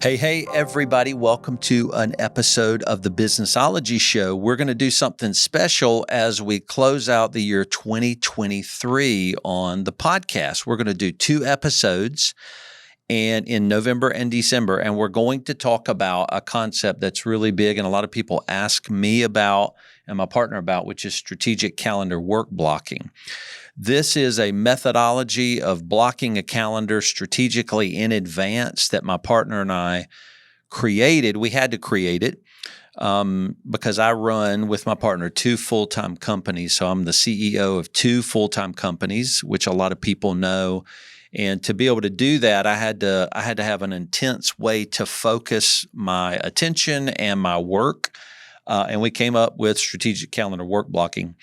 Hey, everybody. Welcome to an episode of the Businessology Show. We're going to do something special as we close out the year 2023 on the podcast. We're going to do 2 episodes and in November and December, and we're going to talk about a concept that's really big and a lot of people ask me about and my partner about, which is strategic calendar work blocking. This is a methodology of blocking a calendar strategically in advance that my partner and I created. We had to create it because I run with my partner 2 full-time companies. So I'm the CEO of 2 full-time companies, which a lot of people know. And to be able to do that, I had to have an intense way to focus my attention and my work. And we came up with strategic calendar work blocking.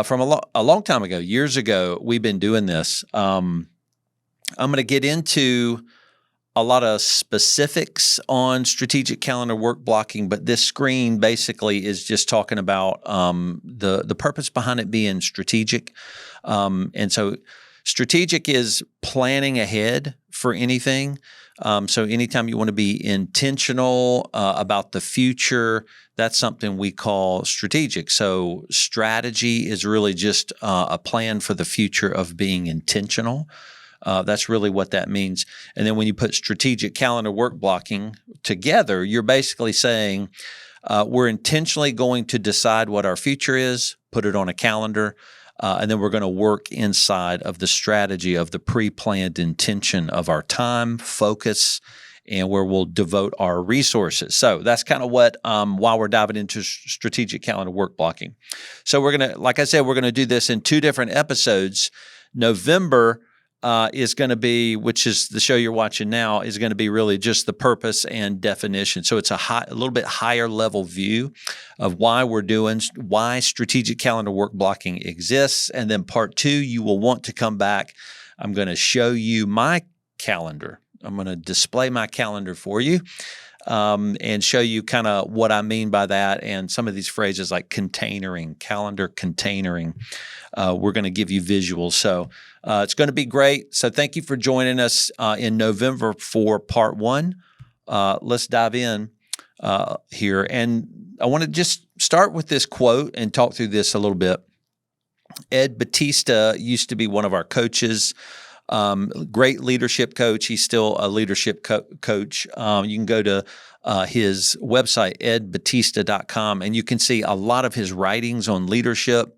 From a long time ago, years ago, we've been doing this. I'm going to get into a lot of specifics on strategic calendar work blocking, but this screen basically is just talking about the purpose behind it being strategic. And so strategic is planning ahead for anything. So anytime you want to be intentional about the future, that's something we call strategic. So strategy is really just a plan for the future of being intentional. That's really what that means. And then when you put strategic calendar work blocking together, you're basically saying we're intentionally going to decide what our future is, put it on a calendar, and then we're going to work inside of the strategy of the pre-planned intention of our time, focus, and where we'll devote our resources. So that's kind of what, while we're diving into strategic calendar work blocking. So we're going to, like I said, we're going to do this in 2 different episodes. November is going to be, which is the show you're watching now, is going to be really just the purpose and definition. So it's a little bit higher level view of why strategic calendar work blocking exists. And then part 2, you will want to come back. I'm going to show you my calendar. I'm going to display my calendar for you and show you kind of what I mean by that and some of these phrases like containering, calendar containering. We're going to give you visuals. So it's going to be great. So thank you for joining us in November for part 1. Let's dive in here. And I want to just start with this quote and talk through this a little bit. Ed Batista used to be one of our coaches. Great leadership coach. He's still a leadership coach. You can go to his website, edbatista.com, and you can see a lot of his writings on leadership.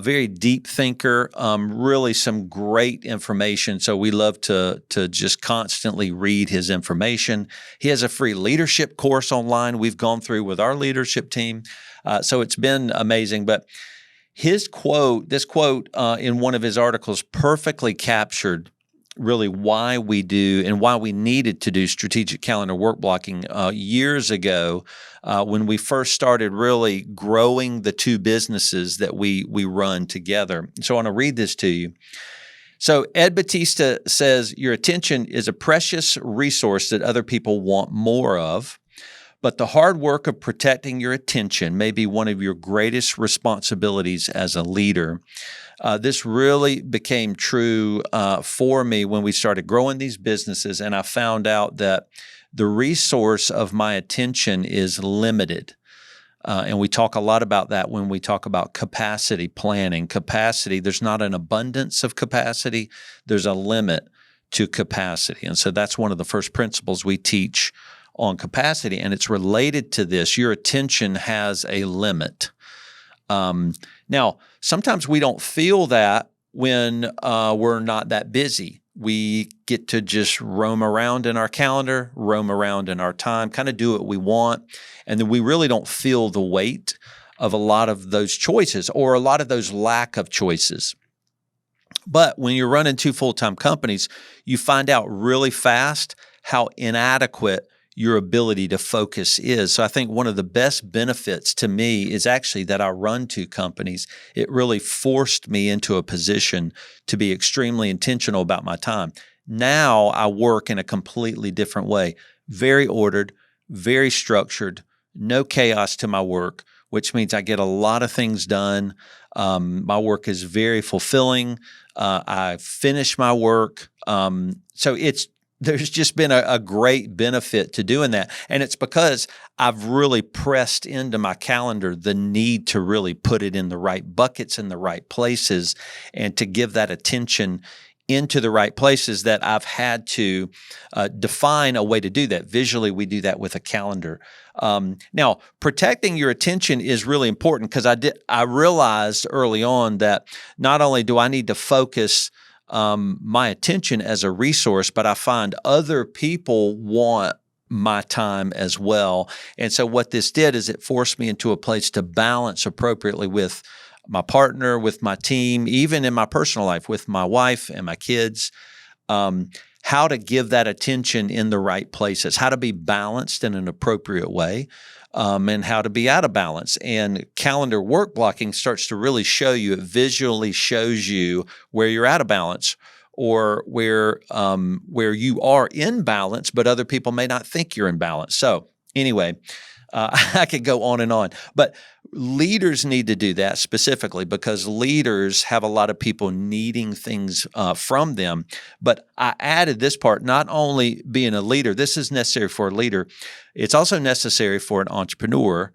Very deep thinker, really some great information. So we love to just constantly read his information. He has a free leadership course online we've gone through with our leadership team. So it's been amazing. But this quote in one of his articles perfectly captured really why we do and why we needed to do strategic calendar work blocking years ago when we first started really growing the 2 businesses that we run together. So I want to read this to you. So Ed Batista says, your attention is a precious resource that other people want more of. But the hard work of protecting your attention may be one of your greatest responsibilities as a leader. This really became true for me when we started growing these businesses, and I found out that the resource of my attention is limited. And we talk a lot about that when we talk about capacity planning. Capacity, there's not an abundance of capacity, there's a limit to capacity. And so that's one of the first principles we teach on capacity, and it's related to this. Your attention has a limit. Now, sometimes we don't feel that when we're not that busy. We get to just roam around in our calendar, roam around in our time, kind of do what we want, and then we really don't feel the weight of a lot of those choices or a lot of those lack of choices. But when you're running 2 full-time companies, you find out really fast how inadequate your ability to focus is. So I think one of the best benefits to me is actually that I run 2 companies. It really forced me into a position to be extremely intentional about my time. Now I work in a completely different way, very ordered, very structured, no chaos to my work, which means I get a lot of things done. My work is very fulfilling. I finish my work. So there's just been a great benefit to doing that. And it's because I've really pressed into my calendar the need to really put it in the right buckets in the right places and to give that attention into the right places that I've had to define a way to do that. Visually, we do that with a calendar. Now, protecting your attention is really important because I realized early on that not only do I need to focus my attention as a resource, but I find other people want my time as well. And so what this did is it forced me into a place to balance appropriately with my partner, with my team, even in my personal life, with my wife and my kids, how to give that attention in the right places, how to be balanced in an appropriate way, and how to be out of balance. And calendar work blocking starts to really show you, it visually shows you where you're out of balance or where you are in balance, but other people may not think you're in balance. So anyway, I could go on and on, but leaders need to do that specifically because leaders have a lot of people needing things from them. But I added this part, not only being a leader, this is necessary for a leader, it's also necessary for an entrepreneur,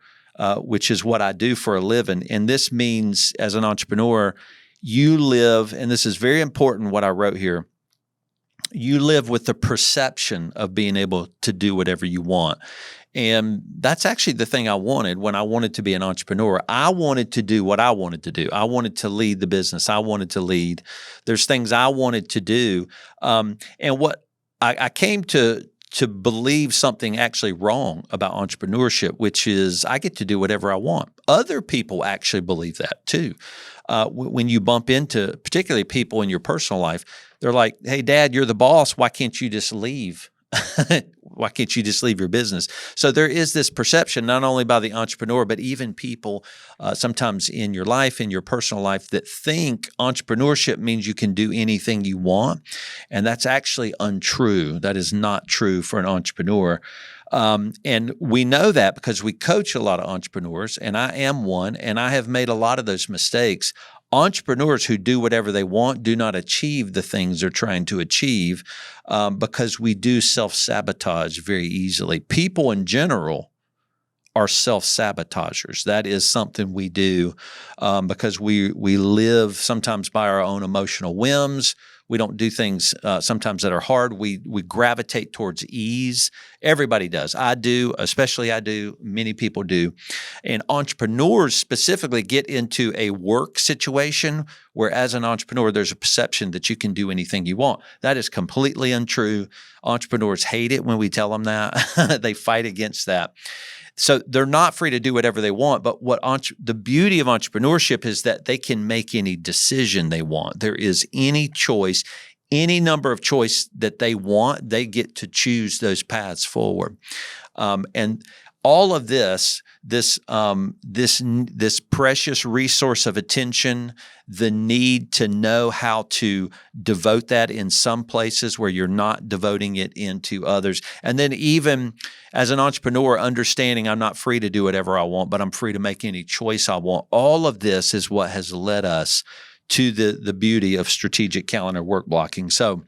which is what I do for a living. And this means as an entrepreneur, you live, and this is very important what I wrote here, you live with the perception of being able to do whatever you want. And that's actually the thing I wanted when I wanted to be an entrepreneur. I wanted to do what I wanted to do. I wanted to lead the business. I wanted to lead. There's things I wanted to do. And what I came to believe something actually wrong about entrepreneurship, which is I get to do whatever I want. Other people actually believe that too. When you bump into particularly people in your personal life, they're like, hey, Dad, you're the boss. Why can't you just leave? Why can't you just leave your business? So there is this perception, not only by the entrepreneur, but even people sometimes in your life, in your personal life, that think entrepreneurship means you can do anything you want. And that's actually untrue. That is not true for an entrepreneur. And we know that because we coach a lot of entrepreneurs, and I am one, and I have made a lot of those mistakes. Entrepreneurs who do whatever they want do not achieve the things they're trying to achieve because we do self-sabotage very easily. People in general are self-sabotagers. That is something we do because we live sometimes by our own emotional whims. We don't do things sometimes that are hard. We gravitate towards ease. Everybody does. I do, especially I do. Many people do. And entrepreneurs specifically get into a work situation where as an entrepreneur, there's a perception that you can do anything you want. That is completely untrue. Entrepreneurs hate it when we tell them that. They fight against that. So they're not free to do whatever they want, but the beauty of entrepreneurship is that they can make any decision they want. There is any choice, any number of choice that they want, they get to choose those paths forward. And all of this precious resource of attention, the need to know how to devote that in some places where you're not devoting it into others. And then even as an entrepreneur, understanding I'm not free to do whatever I want, but I'm free to make any choice I want. All of this is what has led us to the beauty of strategic calendar work blocking. So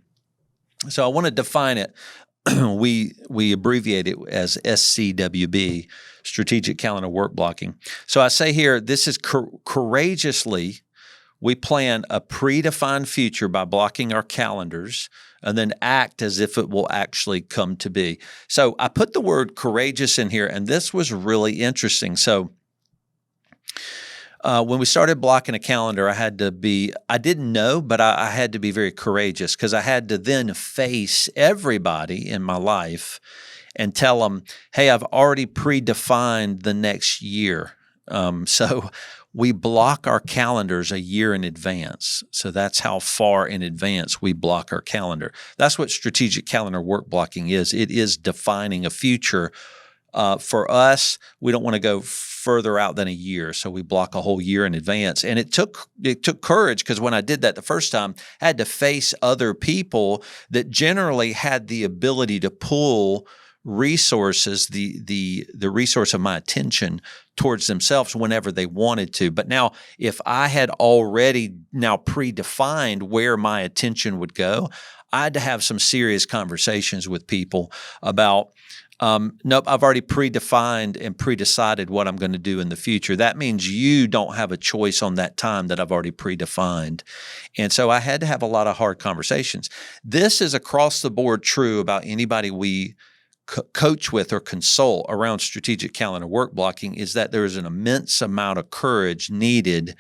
I want to define it. We abbreviate it as SCWB, strategic calendar work blocking. So I say here, this is courageously, we plan a predefined future by blocking our calendars and then act as if it will actually come to be. So I put the word courageous in here, and this was really interesting. So when we started blocking a calendar, I didn't know, but I had to be very courageous because I had to then face everybody in my life and tell them, hey, I've already predefined the next year. So we block our calendars a year in advance. So that's how far in advance we block our calendar. That's what strategic calendar work blocking is. It is defining a future. For us, we don't want to go further out than a year, so we block a whole year in advance. And it took courage because when I did that the first time, I had to face other people that generally had the ability to pull resources, the resource of my attention towards themselves whenever they wanted to. But now, if I had already now predefined where my attention would go, I had to have some serious conversations with people about, nope, I've already predefined and predecided what I'm going to do in the future. That means you don't have a choice on that time that I've already predefined. And so I had to have a lot of hard conversations. This is across the board true about anybody we coach with or consult around strategic calendar work blocking, is that there is an immense amount of courage needed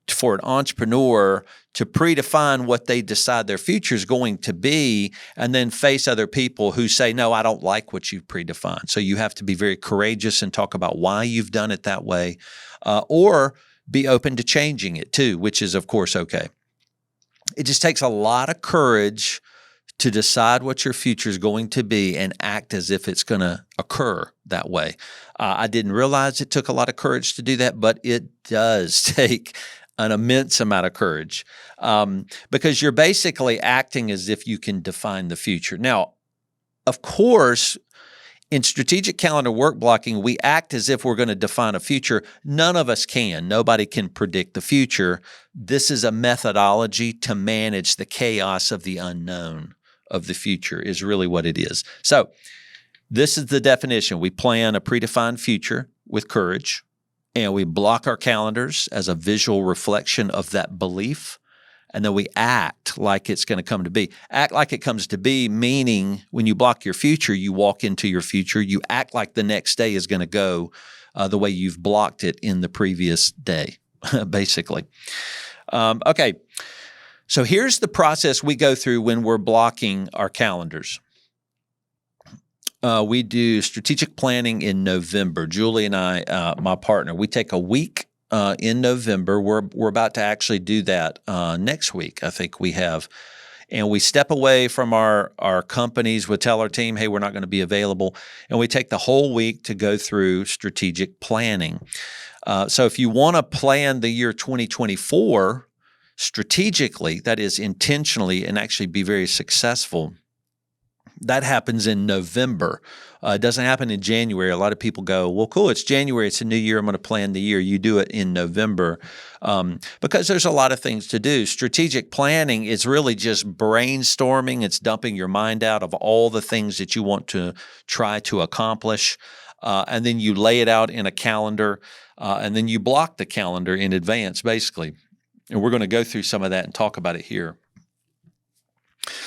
for an entrepreneur to predefine what they decide their future is going to be, and then face other people who say, no, I don't like what you've predefined. So you have to be very courageous and talk about why you've done it that way, or be open to changing it too, which is, of course, okay. It just takes a lot of courage to decide what your future is going to be and act as if it's going to occur that way. I didn't realize it took a lot of courage to do that, but it does take an immense amount of courage, because you're basically acting as if you can define the future. Now, of course, in strategic calendar work blocking, we act as if we're going to define a future. None of us can. Nobody can predict the future. This is a methodology to manage the chaos of the unknown of the future, is really what it is. So this is the definition. We plan a predefined future with courage, and we block our calendars as a visual reflection of that belief. And then we act like it's going to come to be. Act like it comes to be, meaning when you block your future, you walk into your future. You act like the next day is going to go the way you've blocked it in the previous day, basically. Okay. So here's the process we go through when we're blocking our calendars. We do strategic planning in November. Julie and I, my partner, we take a week in November. We're about to actually do that next week, I think we have. And we step away from our companies. We tell our team, hey, we're not going to be available. And we take the whole week to go through strategic planning. So if you want to plan the year 2024 strategically, that is intentionally, and actually be very successful, that happens in November. It doesn't happen in January. A lot of people go, well, cool, it's January, it's a new year, I'm going to plan the year. You do it in November because there's a lot of things to do. Strategic planning is really just brainstorming. It's dumping your mind out of all the things that you want to try to accomplish. And then you lay it out in a calendar, and then you block the calendar in advance, basically. And we're going to go through some of that and talk about it here.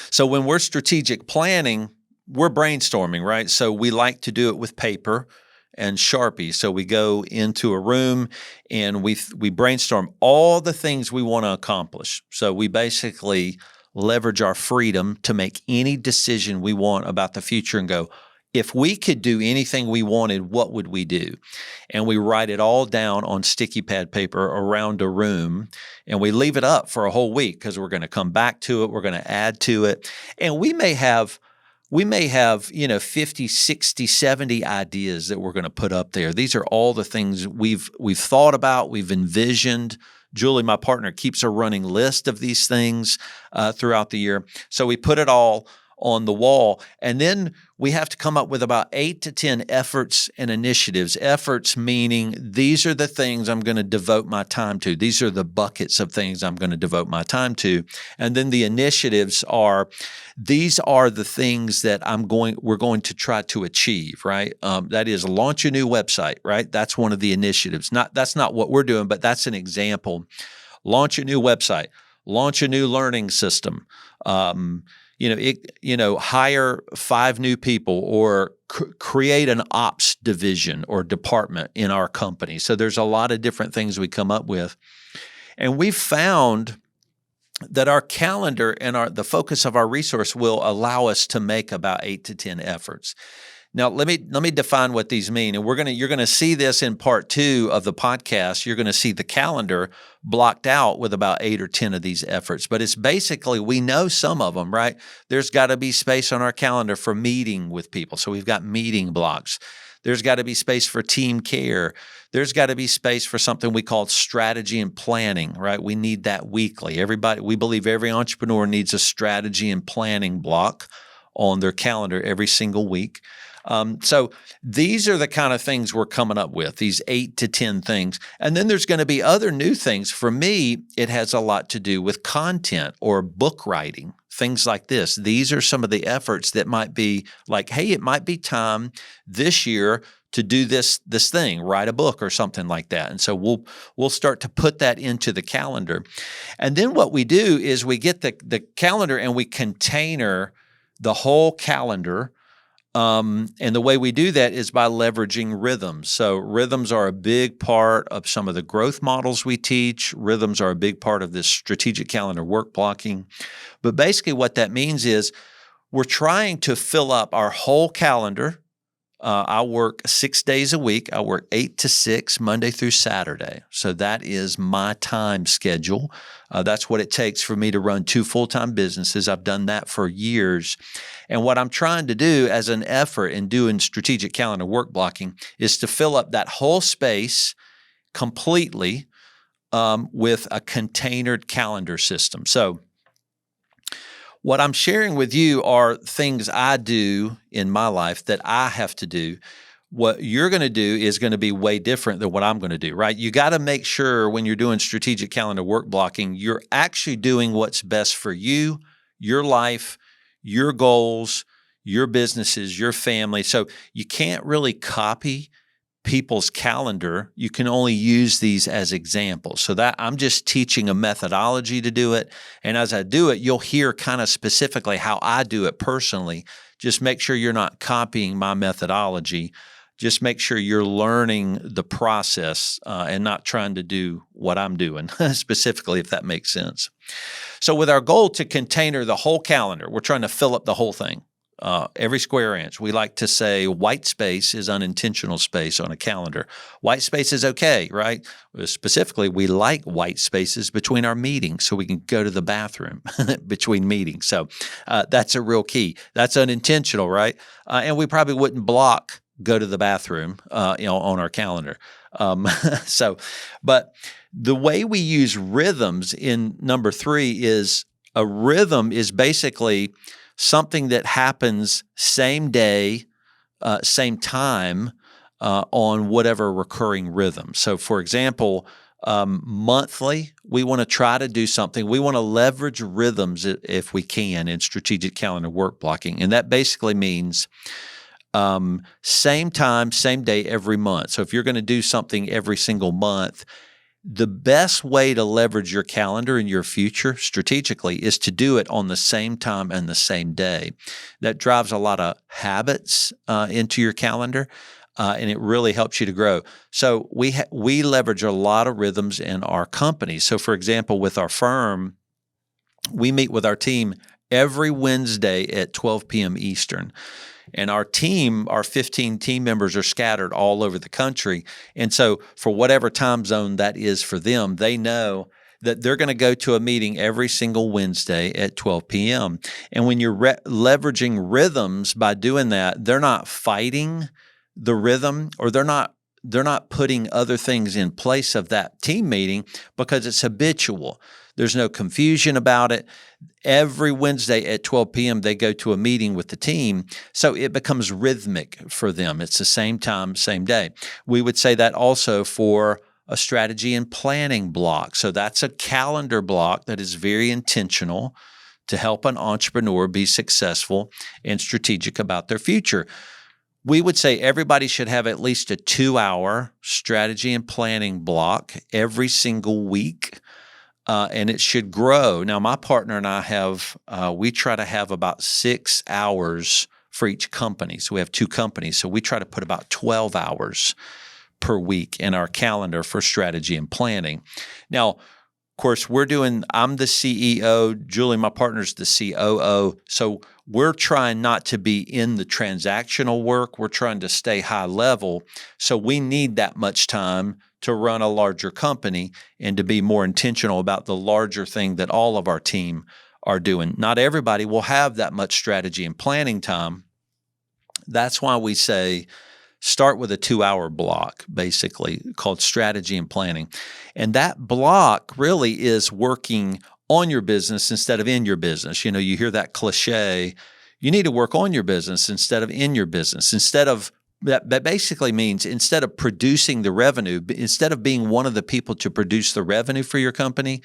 So when we're strategic planning, we're brainstorming, right? So we like to do it with paper and Sharpie. So we go into a room and we brainstorm all the things we want to accomplish. So we basically leverage our freedom to make any decision we want about the future and go, if we could do anything we wanted, what would we do? And we write it all down on sticky pad paper around a room, and we leave it up for a whole week because we're going to come back to it. We're going to add to it. And we may have, 50, 60, 70 ideas that we're going to put up there. These are all the things we've thought about, we've envisioned. Julie, my partner, keeps a running list of these things throughout the year. So we put it all on the wall. And then we have to come up with about 8 to 10 efforts and initiatives. Efforts meaning these are the things I'm going to devote my time to. These are the buckets of things I'm going to devote my time to. And then the initiatives are, these are the things that we're going to try to achieve, right? That is launch a new website, right? That's one of the initiatives. That's not what we're doing, but that's an example. Launch a new website, launch a new learning system, hire 5 new people, or create an ops division or department in our company. So there's a lot of different things we come up with. And we've found that our calendar and the focus of our resource will allow us to make about 8 to 10 efforts. Now, let me define what these mean. And you're going to see this in part 2 of the podcast. You're going to see the calendar blocked out with about 8 or 10 of these efforts. But it's basically, we know some of them, right? There's got to be space on our calendar for meeting with people. So we've got meeting blocks. There's got to be space for team care. There's got to be space for something we call strategy and planning, right? We need that weekly. We believe every entrepreneur needs a strategy and planning block on their calendar every single week. So these are the kind of things we're coming up with, these 8 to 10 things. And then there's going to be other new things. For me, it has a lot to do with content or book writing, things like this. These are some of the efforts that might be like, hey, it might be time this year to do this thing, write a book or something like that. And so we'll start to put that into the calendar. And then what we do is we get the calendar and we container the whole calendar. And the way we do that is by leveraging rhythms. So rhythms are a big part of some of the growth models we teach. Rhythms are a big part of this strategic calendar work blocking. But basically what that means is we're trying to fill up our whole calendar. I work 6 days a week. I work 8 to 6, Monday through Saturday. So that is my time schedule. That's what it takes for me to run 2 full-time businesses. I've done that for years. And what I'm trying to do as an effort in doing strategic calendar work blocking is to fill up that whole space completely with a containered calendar system. So what I'm sharing with you are things I do in my life that I have to do. What you're going to do is going to be way different than what I'm going to do, right? You got to make sure when you're doing strategic calendar work blocking, you're actually doing what's best for you, your life, your goals, your businesses, your family. So you can't really copy people's calendar. You can only use these as examples. So that I'm just teaching a methodology to do it. And as I do it, you'll hear kind of specifically how I do it personally. Just make sure you're not copying my methodology. Just make sure you're learning the process and not trying to do what I'm doing specifically, if that makes sense. So with our goal to container the whole calendar, we're trying to fill up the whole thing. Every square inch. We like to say white space is unintentional space on a calendar. White space is okay, right? Specifically, we like white spaces between our meetings so we can go to the bathroom between meetings. So that's a real key. That's unintentional, right? And we probably wouldn't block go to the bathroom on our calendar. But the way we use rhythms in number 3 is a rhythm is basically something that happens same day, same time on whatever recurring rhythm. So, for example, monthly, we want to try to do something. We want to leverage rhythms if we can in strategic calendar work blocking. And that basically means same time, same day every month. So if you're going to do something every single month, the best way to leverage your calendar in your future strategically is to do it on the same time and the same day. That drives a lot of habits into your calendar, and it really helps you to grow. So we leverage a lot of rhythms in our company. So for example, with our firm, we meet with our team every Wednesday at 12 p.m. Eastern. And our team, our 15 team members are scattered all over the country. And so for whatever time zone that is for them, they know that they're going to go to a meeting every single Wednesday at 12 p.m. And when you're leveraging rhythms by doing that, they're not fighting the rhythm, or they're not putting other things in place of that team meeting because it's habitual. There's no confusion about it. Every Wednesday at 12 p.m., they go to a meeting with the team, so it becomes rhythmic for them. It's the same time, same day. We would say that also for a strategy and planning block. So that's a calendar block that is very intentional to help an entrepreneur be successful and strategic about their future. We would say everybody should have at least a 2-hour strategy and planning block every single week. And it should grow. Now, my partner and I we try to have about 6 hours for each company. So we have 2 companies. So we try to put about 12 hours per week in our calendar for strategy and planning. Now, of course, I'm the CEO, Julie, my partner's the COO. So we're trying not to be in the transactional work. We're trying to stay high level. So we need that much time to run a larger company and to be more intentional about the larger thing that all of our team are doing. Not everybody will have that much strategy and planning time. That's why we say start with a 2-hour block, basically, called strategy and planning. And that block really is working on your business instead of in your business. You know, you hear that cliche, You need to work on your business instead of in your business. That basically means instead of producing the revenue, instead of being one of the people to produce the revenue for your company,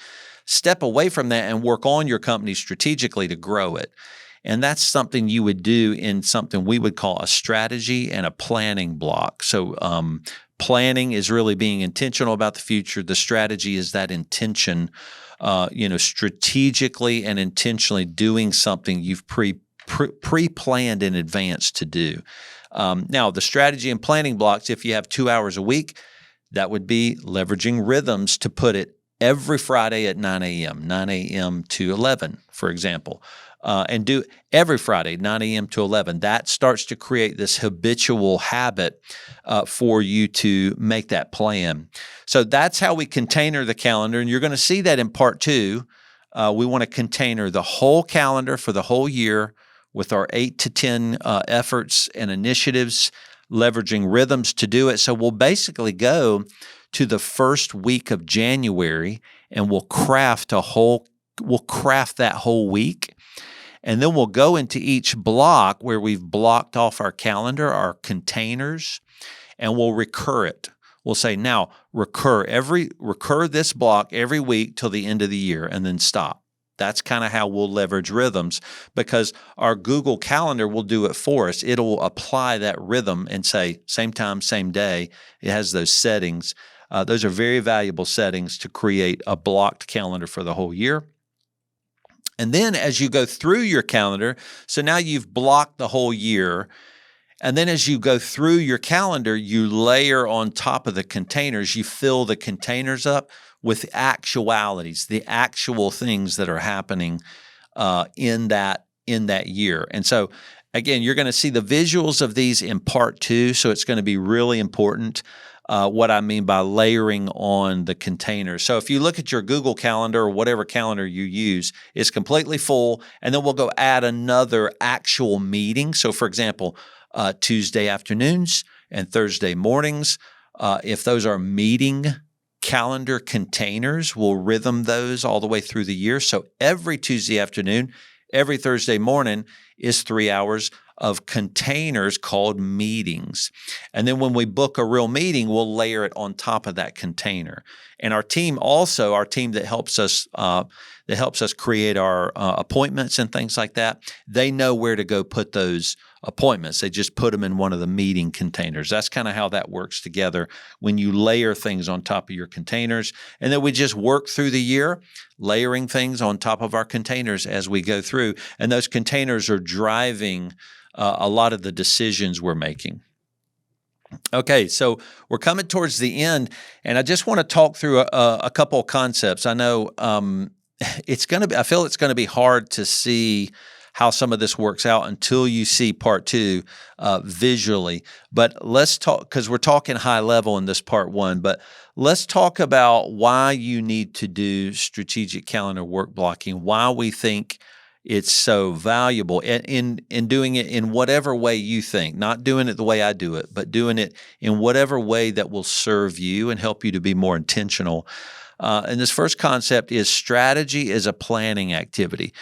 step away from that and work on your company strategically to grow it. And that's something you would do in something we would call a strategy and a planning block. So planning is really being intentional about the future. The strategy is that intention, strategically and intentionally doing something you've pre-planned in advance to do. Now, the strategy and planning blocks, if you have 2 hours a week, that would be leveraging rhythms to put it every Friday at 9 a.m. to 11, for example, and do every Friday, 9 a.m. to 11. That starts to create this habitual habit for you to make that plan. So that's how we container the calendar, and you're going to see that in part 2. We want to container the whole calendar for the whole year with our 8 to 10 efforts and initiatives, leveraging rhythms to do it. So we'll basically go to the first week of January and we'll craft that whole week. And then we'll go into each block where we've blocked off our calendar, our containers, and we'll recur it. We'll say, now recur this block every week till the end of the year and then stop. That's kind of how we'll leverage rhythms, because our Google Calendar will do it for us. It'll apply that rhythm and say, same time, same day. It has those settings. Those are very valuable settings to create a blocked calendar for the whole year. And then as you go through your calendar, so now you've blocked the whole year. And then as you go through your calendar, you layer on top of the containers, you fill the containers up with actualities, the actual things that are happening in that year. And so, again, you're going to see the visuals of these in part 2. So it's going to be really important what I mean by layering on the containers. So if you look at your Google Calendar or whatever calendar you use, it's completely full. And then we'll go add another actual meeting. So for example, Tuesday afternoons and Thursday mornings, if those are meeting calendar containers, we'll rhythm those all the way through the year. So every Tuesday afternoon, every Thursday morning is 3 hours of containers called meetings. And then when we book a real meeting, we'll layer it on top of that container. And our team that helps us create our appointments and things like that, they know where to go put those appointments. They just put them in one of the meeting containers. That's kind of how that works together when you layer things on top of your containers. And then we just work through the year, layering things on top of our containers as we go through. And those containers are driving a lot of the decisions we're making. Okay, so we're coming towards the end, and I just want to talk through a couple of concepts. I know I feel it's going to be hard to see how some of this works out until you see part 2 visually. But let's talk, because we're talking high level in this part 1, but let's talk about why you need to do strategic calendar work blocking, why we think it's so valuable, in doing it in whatever way you think, not doing it the way I do it, but doing it in whatever way that will serve you and help you to be more intentional. And this first concept is strategy is a planning activity.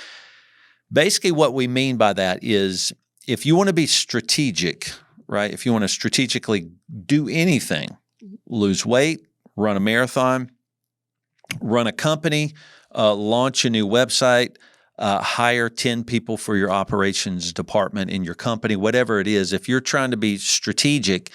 Basically, what we mean by that is if you want to be strategic, right? If you want to strategically do anything, lose weight, run a marathon, run a company, launch a new website, hire 10 people for your operations department in your company, whatever it is, if you're trying to be strategic,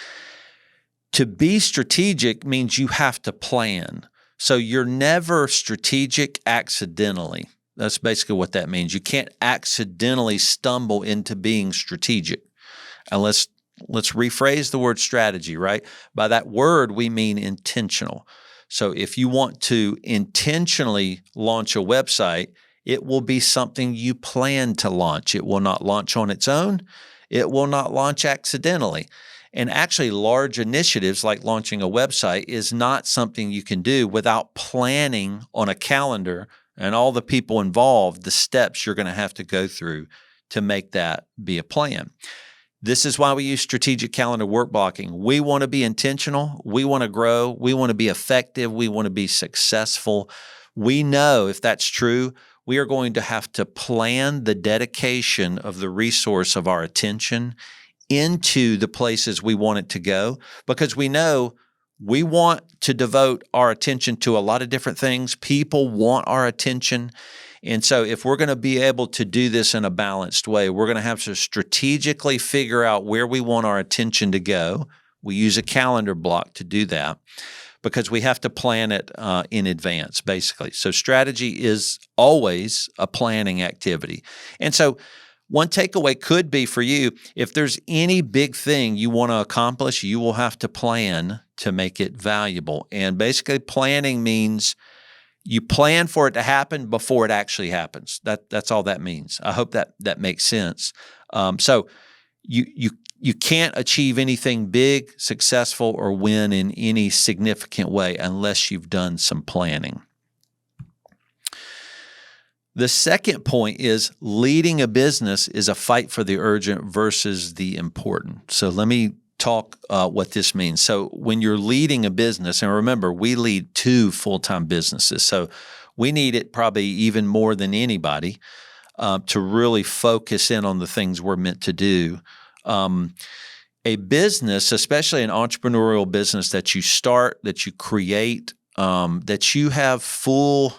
to be strategic means you have to plan. So you're never strategic accidentally. That's basically what that means. You can't accidentally stumble into being strategic. And let's rephrase the word strategy, right? By that word, we mean intentional. So if you want to intentionally launch a website, it will be something you plan to launch. It will not launch on its own. It will not launch accidentally. And actually, large initiatives like launching a website is not something you can do without planning on a calendar and all the people involved, the steps you're going to have to go through to make that be a plan. This is why we use strategic calendar work blocking. We want to be intentional. We want to grow. We want to be effective. We want to be successful. We know if that's true, we are going to have to plan the dedication of the resource of our attention into the places we want it to go, because we know we want to devote our attention to a lot of different things. People want our attention. And so if we're going to be able to do this in a balanced way, we're going to have to strategically figure out where we want our attention to go. We use a calendar block to do that because we have to plan it in advance, basically. So strategy is always a planning activity. And so one takeaway could be for you, if there's any big thing you want to accomplish, you will have to plan to make it valuable. And basically planning means you plan for it to happen before it actually happens. That's all that means. I hope that makes sense. So you can't achieve anything big, successful, or win in any significant way unless you've done some planning. The second point is leading a business is a fight for the urgent versus the important. So let me talk what this means. So when you're leading a business, and remember, we lead 2 full-time businesses, so we need it probably even more than anybody to really focus in on the things we're meant to do. A business, especially an entrepreneurial business that you start, that you create, that you have full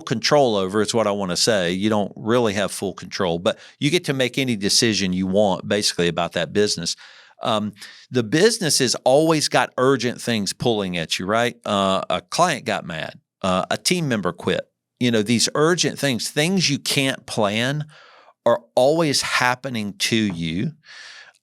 control over, is what I want to say. You don't really have full control, but you get to make any decision you want basically about that business. The business has always got urgent things pulling at you, right? A client got mad, a team member quit. These urgent things you can't plan are always happening to you.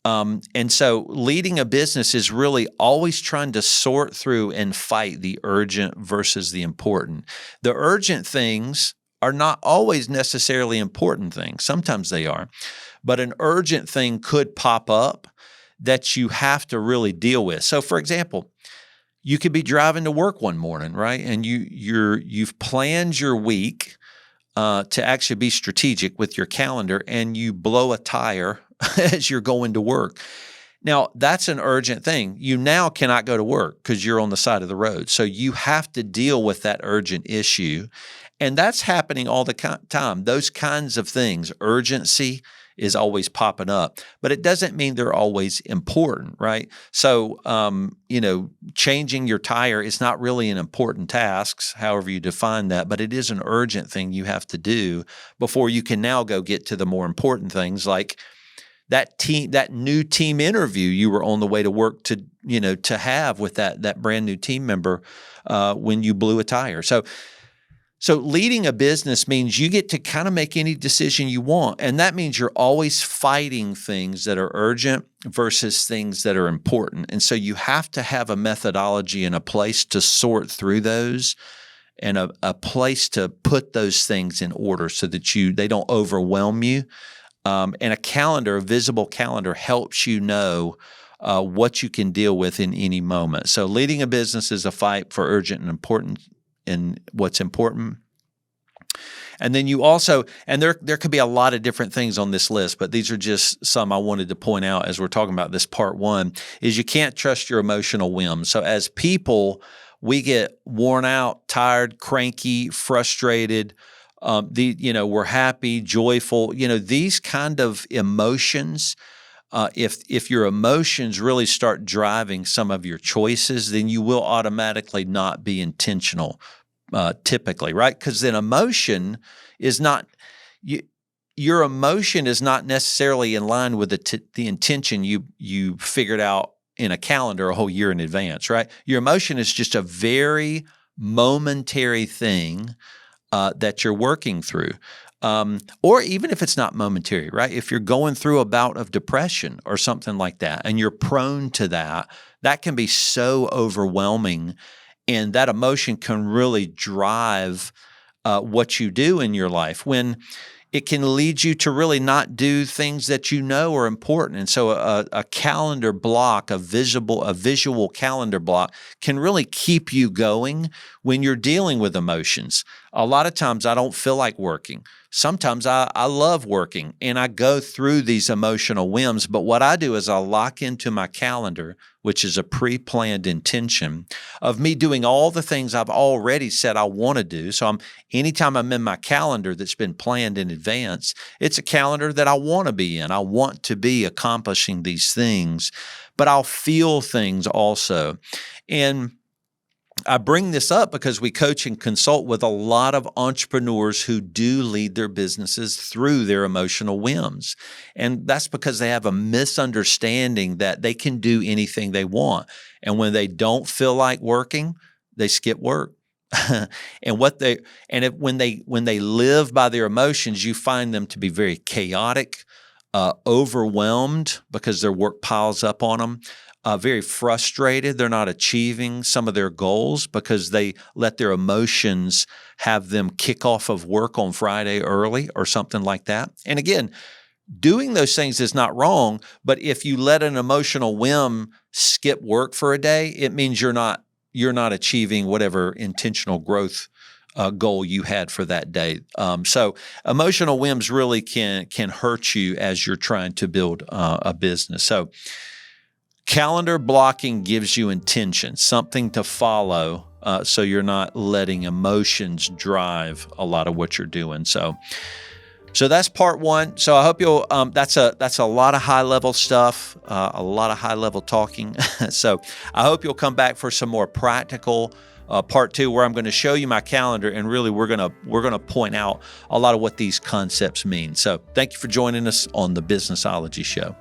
And so leading a business is really always trying to sort through and fight the urgent versus the important. The urgent things are not always necessarily important things. Sometimes they are. But an urgent thing could pop up that you have to really deal with. So for example, you could be driving to work one morning, right? And you've planned your week to actually be strategic with your calendar, and you blow a tire as you're going to work. Now, that's an urgent thing. You now cannot go to work because you're on the side of the road. So you have to deal with that urgent issue. And that's happening all the time. Those kinds of things, urgency is always popping up, but it doesn't mean they're always important, right? So, changing your tire is not really an important task, however you define that, but it is an urgent thing you have to do before you can now go get to the more important things, like that new team interview you were on the way to work to have with that brand new team member when you blew a tire. So leading a business means you get to kind of make any decision you want. And that means you're always fighting things that are urgent versus things that are important. And so you have to have a methodology and a place to sort through those, and a place to put those things in order so that they don't overwhelm you. And a visible calendar helps you know what you can deal with in any moment. So leading a business is a fight for urgent and important and what's important. And then you also, and there could be a lot of different things on this list, but these are just some I wanted to point out as we're talking about this part 1, is you can't trust your emotional whims. So as people, we get worn out, tired, cranky, frustrated. We're happy, joyful. These kind of emotions. If your emotions really start driving some of your choices, then you will automatically not be intentional, typically, right? Because then emotion is not your emotion is not necessarily in line with the intention you figured out in a calendar a whole year in advance, right? Your emotion is just a very momentary thing that you're working through. Or even if it's not momentary, right? If you're going through a bout of depression or something like that, and you're prone to that can be so overwhelming, and that emotion can really drive what you do in your life, when it can lead you to really not do things that you know are important. And so a calendar block, a visual calendar block can really keep you going when you're dealing with emotions. A lot of times I don't feel like working. sometimes I love working and I go through these emotional whims. But what I do is I lock into my calendar, which is a pre-planned intention of me doing all the things I've already said I want to do. So anytime I'm in my calendar that's been planned in advance, it's a calendar that I want to be in. I want to be accomplishing these things, but I'll feel things also. And I bring this up because we coach and consult with a lot of entrepreneurs who do lead their businesses through their emotional whims. And that's because they have a misunderstanding that they can do anything they want. And when they don't feel like working, they skip work. And when they live by their emotions, you find them to be very chaotic, overwhelmed because their work piles up on them. Very frustrated. They're not achieving some of their goals because they let their emotions have them kick off of work on Friday early or something like that. And again, doing those things is not wrong, but if you let an emotional whim skip work for a day, it means you're not achieving whatever intentional growth goal you had for that day. So emotional whims really can hurt you as you're trying to build a business. So calendar blocking gives you intention, something to follow, so you're not letting emotions drive a lot of what you're doing. So that's part one. So I hope you'll. That's a lot of high level stuff, a lot of high level talking. So I hope you'll come back for some more practical part two, where I'm going to show you my calendar, and really we're gonna point out a lot of what these concepts mean. So thank you for joining us on the Businessology Show.